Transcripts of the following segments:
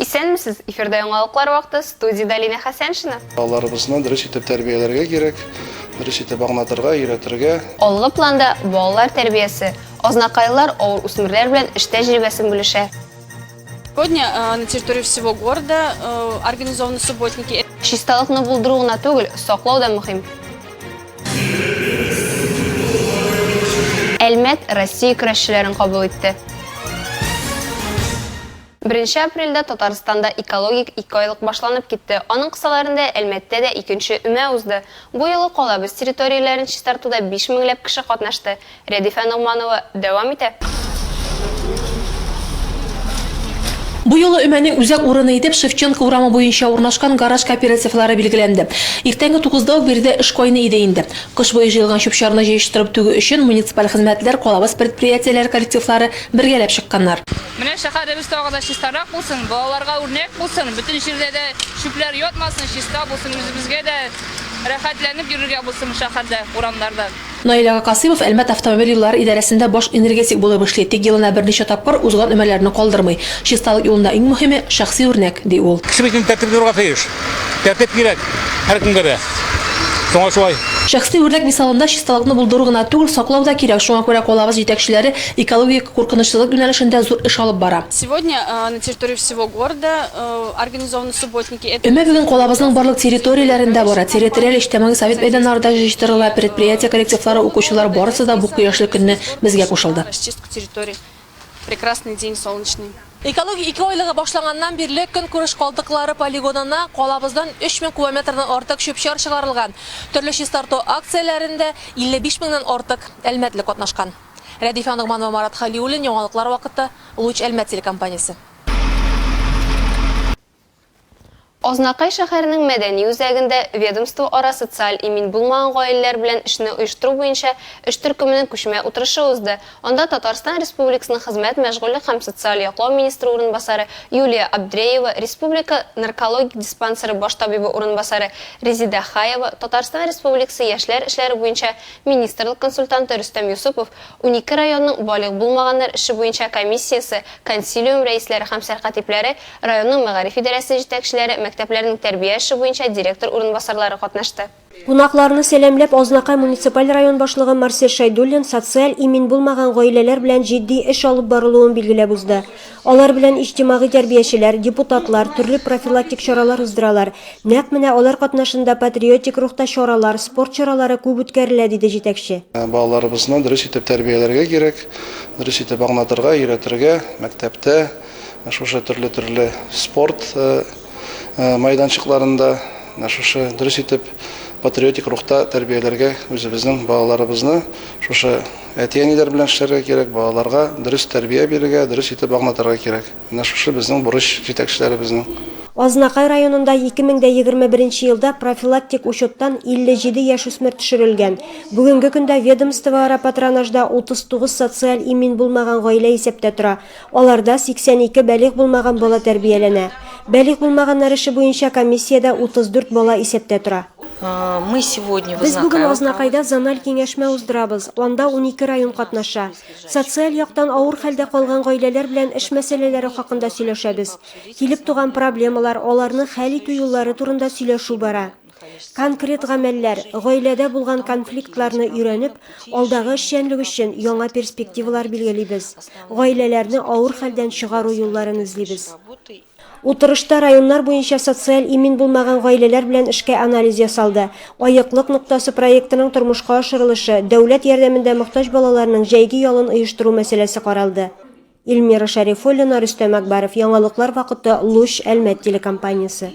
Исәнмесез, эфирда яңалыклар вакыты, студияда Лина Хәсәншина. Балаларыбызны дөрес итеп тәрбияләргә кирәк, дөрес итеп аңлатырга, өйрәтергә. Алгы планда балалар тәрбиясе, азнакайлар авыр үсмерләр белән эш тәҗрибәсен бүлешә. Сегодня на территории всего города организованы субботники. Чисталыкны булдыру гына түгел, саклау да мөһим. Әлмәт Россия көрәшчеләрен кабул итте. 1 апрельдә Татарстанда экологик 2 айлык башланып китте. Аның кысаларында Әлмәттә дә 2нче өмә узды. Бу юлы калабыз территорияләрен чистартуда 5000ләп кеше катнашты. Рәдифә Нугманова дәвам итә. Бу юлы өмәнең үзәк урыны итеп Шевченко урамы буенча урнашкан гараж кооперативлары билгеләнде. Иртәнге 9-да ук биредә эш кайный иде инде. Кыш буе җыелган чүп-чарны җыештырып түгү өчен муниципаль хезмәтләр, калабыз предприятиеләр коллективлары бергәләп чыкканнар. Менә шәһәребез тагыда чистарак булсын, балаларга үрнәк булсын, бөтен җирдә дә чүпләр ятмасын, чиста булсын, үзебезгә дә рәхәтләнеп йөрергә булсын шәһәрдә, урамнарда. Наил Касымов Әлмәт автомобиль юллары идарәсендә баш энергетик булып эшли. Тик елына берничә тапкыр узган өмәләрне калдырмый. Чисталык юлында иң мөһиме шәхси үрнәк, ди ул. Кеше бит тәртип булырга тиеш. Тәртип кирәк һәр кемгә дә. Соңа шулай. Шәхси үрнәк мисалында чисталыкны булдыру гына түгел, саклау да кирәк. Шуңа күрә калабыз җитәкчеләре экологик куркынычсызлык юнәлешендә зур эш алып бара. Сегодня на территории всего города организованы субботники. Өмә бүген калабызның барлык территорияләрендә бара. Территориаль иҗтимагый совет мәйданнарында җыештырыла, предприятие коллективлары, укучылар барысы да бу кояшлы көнне безгә кушылды. Расчистка территории. Прекрасный день солнечный. Экология 2 айлыгы башланганнан бирле көн күреш калдыклары полигонына калабыздан 3000 километрдан артык чүп-чар чыгарылган. Төрле чистарту акцияләрендә 55 меңнән артык әлмәтлек катнашкан. Рәдифә Нугманова, Марат Халиуллин, яңалыклар вакыты, Луч Әлмәт телекомпаниясе. Азнакай шәһәренең мәдәни үзәгендә ведомство ара социаль имин булмаган гаиләләр белән эшне оештыру буенча эш төркеменең күчмә утырышы узды. Анда Татарстан Республикасының хезмәт, мәшгульлек һәм социаль яклау министры урынбасары Юлия Абдреева, Республика наркология диспансеры баш табибы урынбасары Резида Хаева, Татарстан Республикасы яшьләр эшләре буенча министрлык консультанты Рөстәм Юсупов, 12 районның балык булмаганнар эше буенча комиссиясе, консилиум рәисләре һәм сәркатипләре, районның мәгариф идарәсе җитәкчеләре, мәктәпләрнең тәрбия эше буенча директор урынбасарлары катнашты. Кунакларны сәламләп Азнакай муниципаль район башлыгы Марсель Шайдуллин социаль имин булмаган гаиләләр белән җитди эш алып барылуын билгеләп узды. Алар белән иҗтимагый тәрбиячеләр, депутатлар төрле профилактик чаралар уздыралар. Нәкъ менә алар катнашында патриотик рухта чаралар, спорт чаралары күп үткәрелә, диде җитәкче. Балаларыбызны дөрес итеп тәрбияләргә кирәк, дөрес итеп аңлатырга, өйрәтергә, мәктәптә шушы төрле спорт майданчыкларында шушы дөрес итеп патриотик рухта тәрбияләргә үзебезнең балаларыбызны шушы әти-әниләр белән эшләргә кирәк, балаларга дөрес тәрбия бирергә, дөрес итеп аңлатырга кирәк. Менә шушы безнең бурыч җитәкчеләребезнең. Азнакай районында 2021 елда профилактик учеттан 57 яшь үсмер төшерелгән. Бүгенге көндә ведомство ара патронажда 39 социаль имин булмаган гаилә исәптә тора. Аларда 82 бәлиг булмаган бала тәрбияләнә. Бәлиг булмаганнар эше буенча комиссиядә 34 бала исәптә тора. Без бүген Азнакайда зональ киңәшмә уздырабыз. Анда 12 район катнаша. Социаль яктан авыр хәлдә калган гаиләләр белән эш мәсьәләләре хакында сөйләшәбез. Килеп туган проблемалар, аларны хәл итү юллары турында сөйләшү бара. Конкрет гамәлләр, гаиләдә булган конфликтларны өйрәнеп, алдагы эшчәнлек өчен яңа перспективалар билгелибез. Гаиләләрне авыр хәлдән чыгару юлларын эзлибез. Утырышта районнар буенча социаль имин булмаган гаиләләр белән эшкә анализ ясалды. Аяклык ноктасы проектының тормышка ашырылышы, дәүләт ярдәмендә мохтаҗ балаларның җәйге ялын оештыру мәсьәләсе каралды. Илмира Шәрифуллина, Рөстәм Әкбаров, яңалыклар вакыты, Луч Әлмәт телекомпаниясе.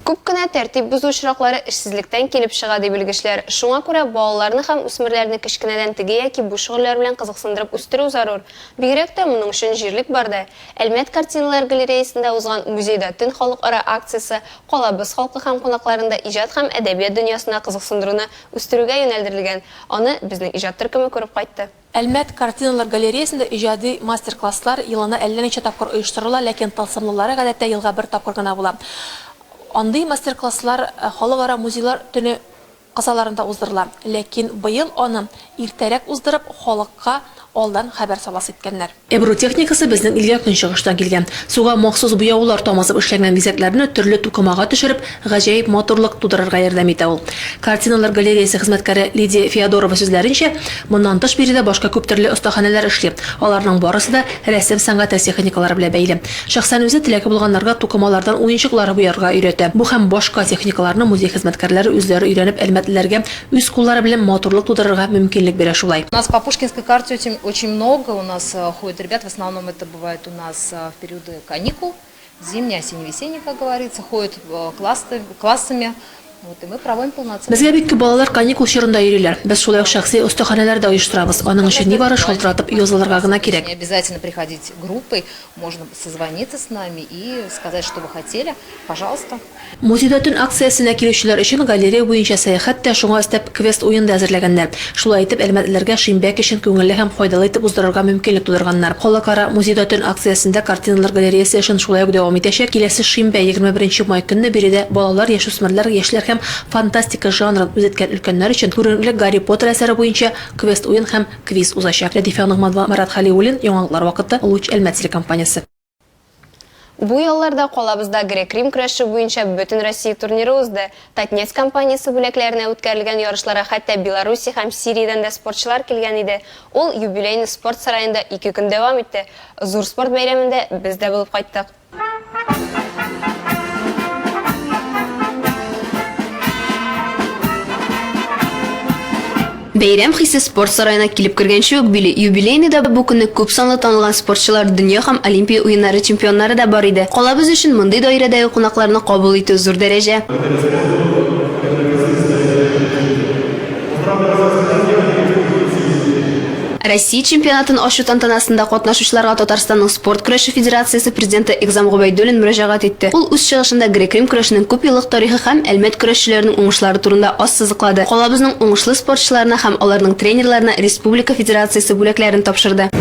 Күп кенә тәртип бозу очраклары эшсезлектән килеп чыга ди белгечләр. Шуңа күрә балаларны һәм үсмерләрне кечкенәдән теге яки бу шөгыльләр белән кызыксындырып үстерү зарур. Бигрәк тә моның өчен җирлек барда. Әлмәт картиналар галереясында узган музейда төн халыкара акциясе калабыз халкы һәм кунакларында иҗат һәм әдәбият дөньясына кызыксындыруны үстерүгә юнәлдерелгән. Аны безнең иҗат төркеме күреп кайтты. Әлмәт картиналар галереясында иҗади мастер-класслар елына әллә ничә тапкыр оештырыла, ләкин тылсымлылары гадәттә елга бер тапкыр гына була. Андый мастер-класслар халыкара музейлар төне кысаларында уздырыла. Ләкин быел аны иртәрәк уздырып, халыкка алдан хәбәр саласы иткәннәр. Эбру техникасы безнең илгә көнчыгыштан килгән. Суга махсус буяулар тамазып эшләнгән бизәкләрне төрле тукымага төшереп, гаҗәеп матурлык тудырырга ярдәм итә ул. Картиналар галереясы хезмәткәре Лидия Феодорова сүзләренчә, моннан тыш биредә башка күп төрле остаханәләр эшли. Аларның барысы да рәсем сәнгате техникалары белән бәйле. Шәхсән үзе теләге булганнарга тукымалардан уенчыклары буярга өйрәтә. Бу һәм башка техникаларны музей хезмәткәрләре үзләре өйрәнеп әлмәтләргә үз куллары белән матурлык тудырырга мөмкинлек бирә шулай. У нас по Пушкинской карте очень много. У нас ходят ребят, в основном это бывает у нас в периоды каникул, зимний, осенний, весенний, как говорится, ходят классами. Вот, и мы проводим полноценно. Безгә бик күп балалар каникул чорында йөриләр. Без шулай ук шәхси остаханәләрдә оештырабыз. Аның өчен ни бары шалтыратып язылырга гына кирәк. Не обязательно приходить группой, можно созвониться с нами и сказать, что вы хотели. Пожалуйста. Музейда төн акциясына килүчеләр өчен галерея буенча сәяхәт тә шуңа өстәп квест уенда әзерләгәннәр. Шулай итеп әлмәтләргә шимбәк өчен күңелле һәм файдалы итеп уздырырга мөмкинлек тудырганнар. Халыкара музейда төн акциясында картиналар галереясы эшен шулай ук дәвам итәчәк. Киләсе шимбә 21 май көнне биредә балалар, яшүсмерләр, яшьләр һәм фантастика жанрын үзеткән өлкәннәр өчен күренекле Гарри Поттер әсәре буенча квест уен һәм квиз узачак. Рәдифә Нигъматова, Марат Халиуллин, Яңалыклар вакыты, Луч Әлмәт телекомпаниясе. Бу ялларда калабызда грек-рим көрәше буенча бөтен Россия турниры узды. Татнефть компаниясе бүләкләренә үткәрелгән ярышларга хәтта Беларусь һәм Сириядән дә спортчылар килгән иде. Ул юбилейный спорт сараенда 2 көн дәвам итте. Зур спорт бәйрәмендә без дә булып кайттык. Бәйрәм хисе спорт сараена килеп кергәнче үк юбилейныйда бу көнне күп санлы танылган спортчылар, дөнья һәм Олимпия уеннары чемпионнары да бар иде. Калабыз өчен мондый даирәдәге кунакларны кабул итү зур дәрәҗә. Россия чемпионатын ачу тантанасында катнашучыларга Татарстанның спорт көрәше федерациясе президенты Экзам Гобайдуллин мөрәҗәгать итте. Ул үз чыгышында грек-рим көрәшенең күп еллык тарихы һәм әлмәт көрәшчеләренең уңышлары турында аз сызыклады. Калабызның уңышлы спортчыларына һәм аларның тренерларына республика федерациясе бүләкләрен тапшырды.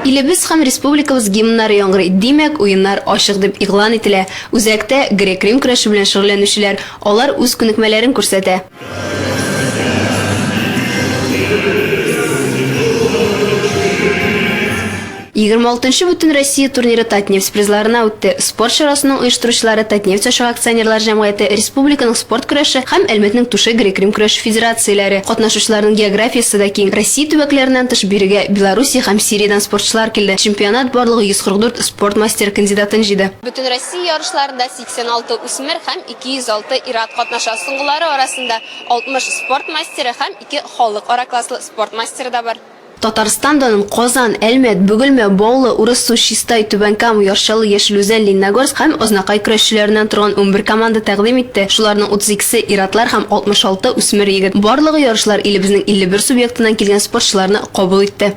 Илебез һәм республикабыз гимннары яңгырый. Димәк, уеннар ачык дип игълан ителә. Үзәктә грек-рим көрәше белән шөгыльләнүчеләр, алар үз күнекмәләрен күрсәтә. 26-нчы бөтен Россия турниры Татнефть призларына үтте. Спорт чарасының оештыручылары Татнефть аша акционерлар җәмгыяте, республиканың спорт көрәше һәм Әлмәтнең Тушы грек-рим көрәше федерацияләре. Катнашучыларның географиясе да киң. Россия төбәкләреннән тыш бирегә Беларусь һәм Сириядән спортчылар килде. Чемпионат барлыгы 144 спорт мастер кандидатын җыйды. Бөтен Россия ярышларында 86 үсмер һәм 206 ир-ат катнаша. Соңгылары арасында 60 спорт мастеры һәм 2 халыкара класслы спорт мастеры да бар. Татарстандан Казан, Әлмәт, Бөгелмә, Баулы, Урыссу, Чистай, Түбәнкам, Яршалы, Яшелүзән, Лениногорск һәм Ознакай көрәшчеләреннән торган 11 команда тәкъдим итте. Шуларның 32-се ир-атлар һәм 66 үсмер егет. Барлыгы ярышлар илебезнең 51 субъектыннан килгән спортчыларны кабул итте.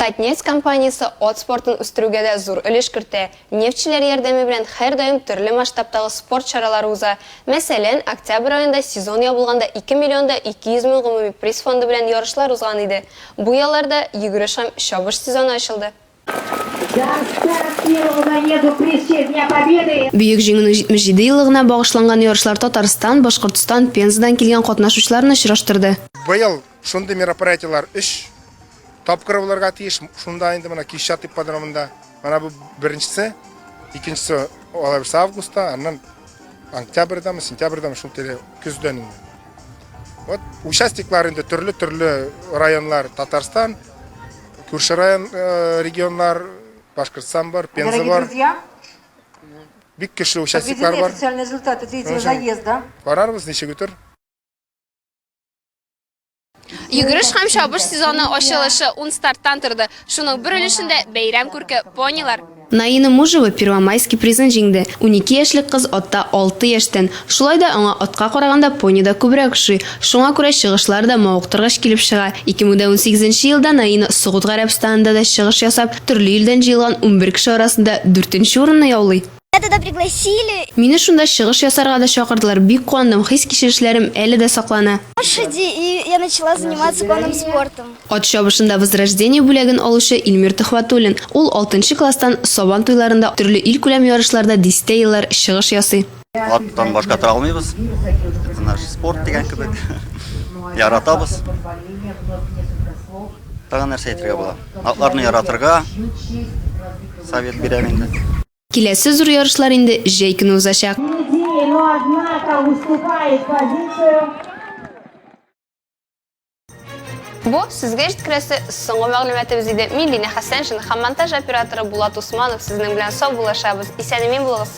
Татнефть компаниясе от спортын үстерүгә дә зур өлеш кертә. Нефтчеләр ярдәме белән һәр даим төрле масштабтагы спорт чаралары уза. Мәсәлән, октябрь аенда сезон ябылганда 2 миллионда 200 мең гомуми приз фонды белән ярышлар узган иде. Бу ялларда йөгереш һәм чабыш сезоны ачылды. Бөек җиңүнең 77 еллыгына багышланган ярышлар Татарстан, Башкортстан, Пензадан килгән катнашучыларны очраштырды. Быел шундый мероприятиялар 3 тапкыр булырга тиеш. Шунда инде менә Кишат ипподромында. Менә бу беренчесе, икенчесе августта, аннан октябрьдәме, сентябрьдәме шундай көздән инде. Вот участниклар инде төрле районнар, Татарстан, күрше район регионнар, Башкортстан бар, Пенза бар. Бик көчле участниклар бар. Официальный результат третьего заезда. Барарбыз ничек үтер? Йөгереш һәм чабыш сезоны ачылышы 10 старттан торды. Шуның бер өлешендә бәйрәм күрке понилар. Наина Мужева Первомайский призын җиңде. 12 яшьлек кыз атта 6 яшьтән. Шулай да аңа атка караганда понида күбрәк шуй. Шуңа күрә чыгышлар да мавыктыргыч килеп чыга. 2018 елда Наина Сугут Гарәбстанында да чыгыш ясап, төрле илдән җыелган 11 кеше арасында 4-нче урынны яулый. Это пригласили. Мине шунда чыгыш ясарга да чакырдылар. Бик куандым, хис кичерешләрем әле дә саклана. Лошади, и я начала заниматься конным спортом. Ат чабышында возрождение бүләген алучы Илмир Төхвәтуллин. Ул 6 класстан Сабан туйларында төрле ил күләм ярышларда дистә еллар чыгыш ясый. Аттан башка тора алмыйбыз. Наш спорт дигән кебек. Яратабыз. Тагын нәрсә әйтергә була. Атларны яратырга совет бирәм инде. Киләсе зур ярышлар инде җәй көне узачак. Бу сезгә җиткерәсе соңгы мәгълүматыбыз иде. Мин Динә Хәсәншин һәм монтаж операторы Булат Усманов сезнең белән сау булашабыз. Исән-имин булыгыз.